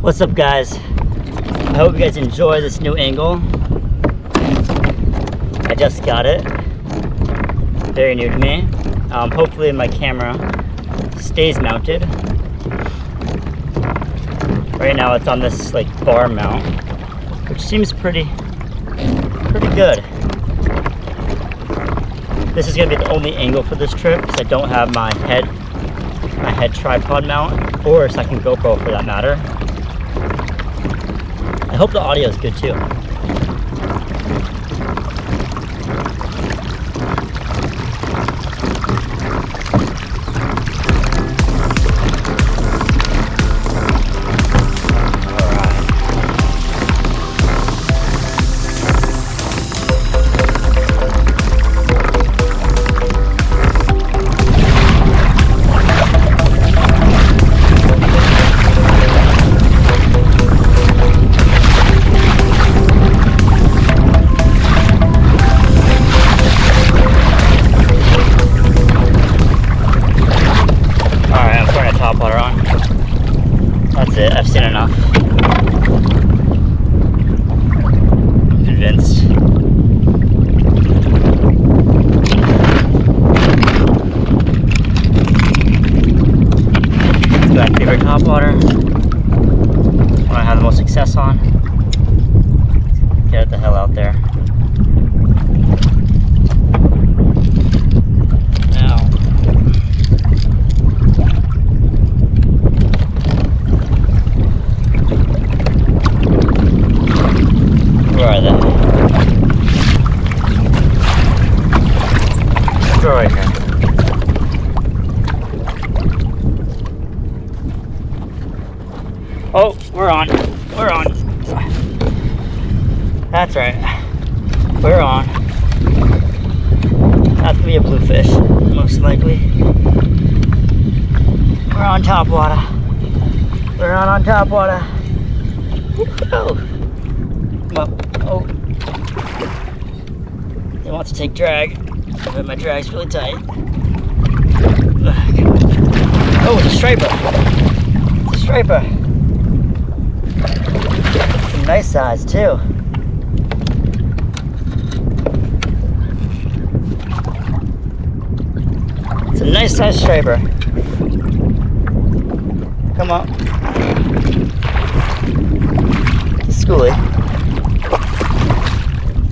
What's up, guys? I hope you guys enjoy this new angle. I just got it. Very new to me. Hopefully my camera stays mounted. Right now it's on this like bar mount, which seems pretty good. This is gonna be the only angle for this trip because I don't have my head tripod mount or a second GoPro for that matter. I hope the audio is good too. Topwater on. That's it. I've seen enough. I'm convinced. It's my favorite topwater. What I have the most success on. Get the hell out there. Where are they? They're right here. Oh, we're on. We're on. That's right. We're on. That's gonna be a bluefish, most likely. We're on topwater. We're on topwater. Oh. Oh, he wants to take drag, but my drag's really tight. Oh, it's a striper. It's a striper. It's a nice size too. It's a nice size striper. Come on. It's a schoolie.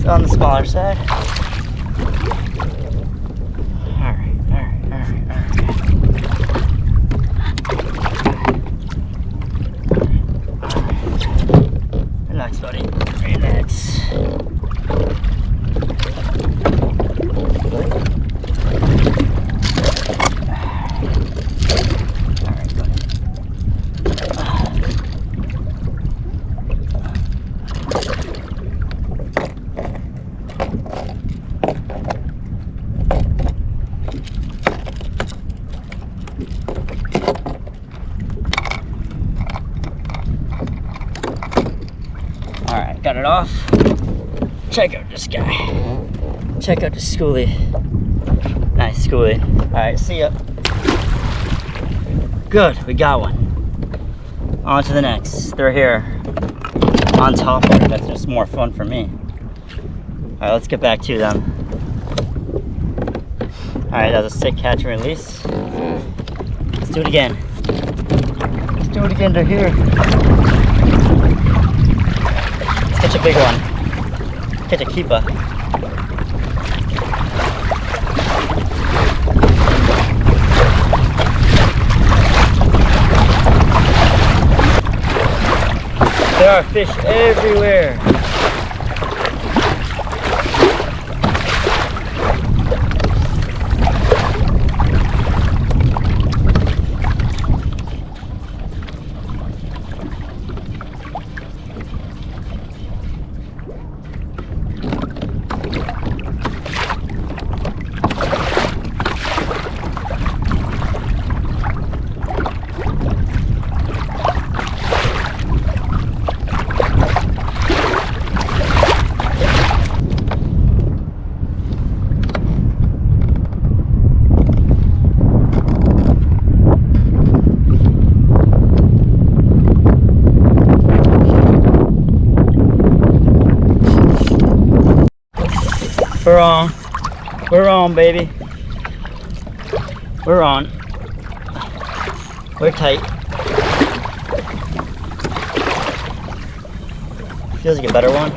On the smaller side. Alright. Relax, buddy. Relax. Alright, buddy. Alright, got it off. Check out this guy. Check out the schoolie. Nice schoolie. Alright, see ya. Good, we got one. On to the next. They're here. On top. That's just more fun for me. Alright, let's get back to them. Alright, that was a sick catch and release. Let's do it again. Let's do it again, they're here. Catch a big one. Catch a keeper. There are fish everywhere. We're on. We're on, baby. We're on. We're tight. Feels like a better one.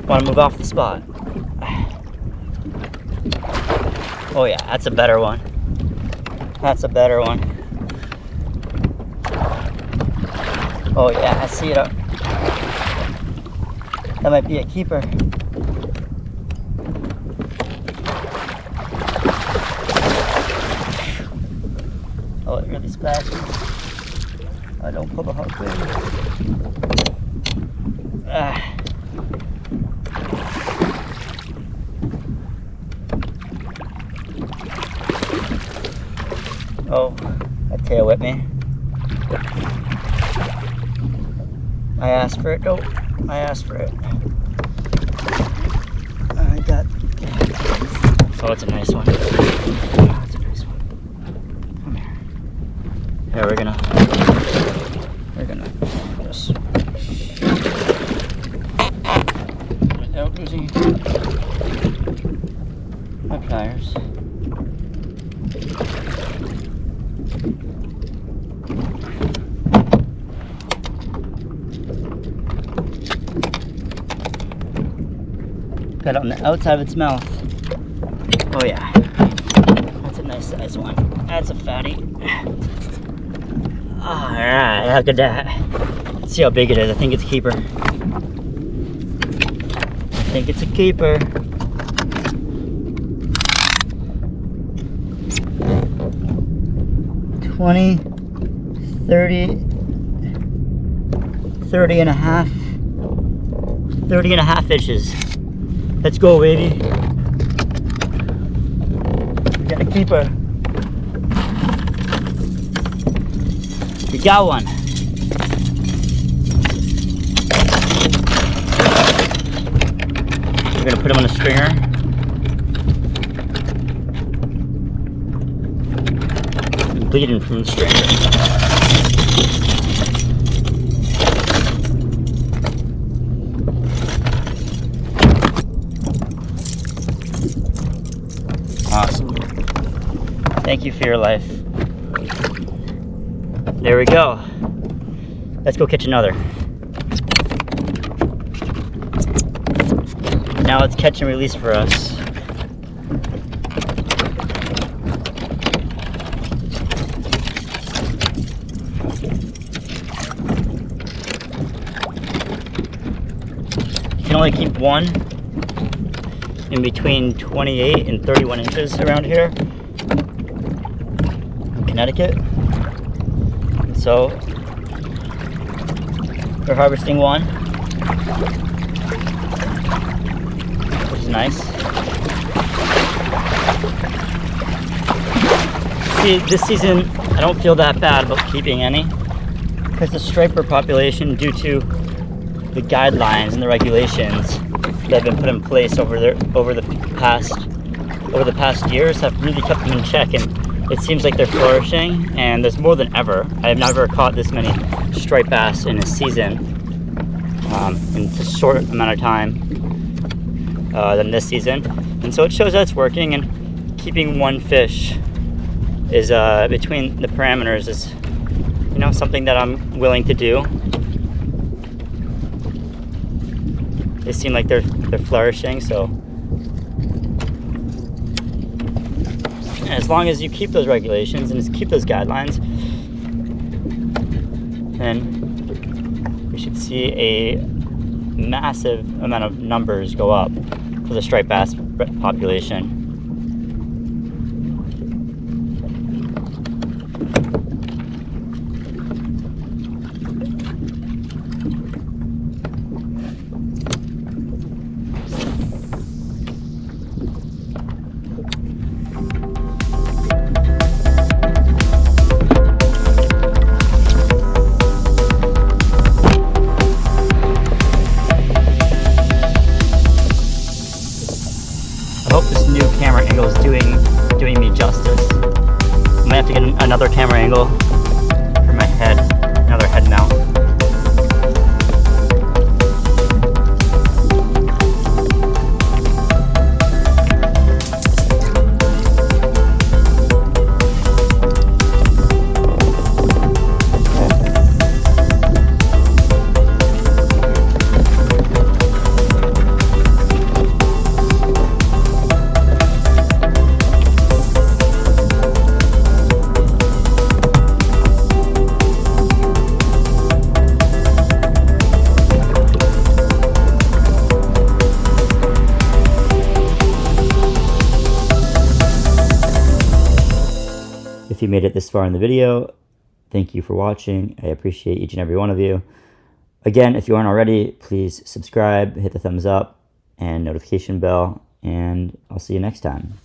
Want to move off the spot. Oh yeah, that's a better one. That's a better one. Oh yeah, I see it up. That might be a keeper. Oh, it really splashed. I don't pull the hook, baby. Oh, that tail whipped me. I asked for it. Oh, I asked for it. I got. Oh, it's a nice one. Oh, it's a nice one. Come here. Here, we're gonna just. Without losing my pliers. Got it on the outside of its mouth. Oh yeah, that's a nice size one. That's a fatty. All right, look at that. Let's see how big it is. I think it's a keeper. I think it's a keeper. $20, $30, 30 and a half. 30 and a half inches. Let's go, baby. We got a keeper. We got one. We're gonna put him on a stringer. I'm bleeding from the stringer. Awesome. Thank you for your life. There we go. Let's go catch another. Now it's catch and release for us. You can only keep one in between 28 and 31 inches around here in Connecticut. So we're harvesting one, which is nice. See, this season I don't feel that bad about keeping any because the striper population, due to the guidelines and the regulations that have been put in place over the past years, have really kept them in check, and it seems like they're flourishing, and there's more than ever. I have never caught this many striped bass in a season in a short amount of time than this season, and so it shows that it's working. And keeping one fish is between the parameters is, you know, something that I'm willing to do. They seem like they're flourishing, so as long as you keep those regulations and keep those guidelines, then we should see a massive amount of numbers go up for the striped bass population. I hope this new camera angle is doing me justice. I might have to get another camera angle for my head, another head mount. If you made it this far in the video, thank you for watching. I appreciate each and every one of you. Again, if you aren't already, please subscribe, hit the thumbs up and notification bell, and I'll see you next time.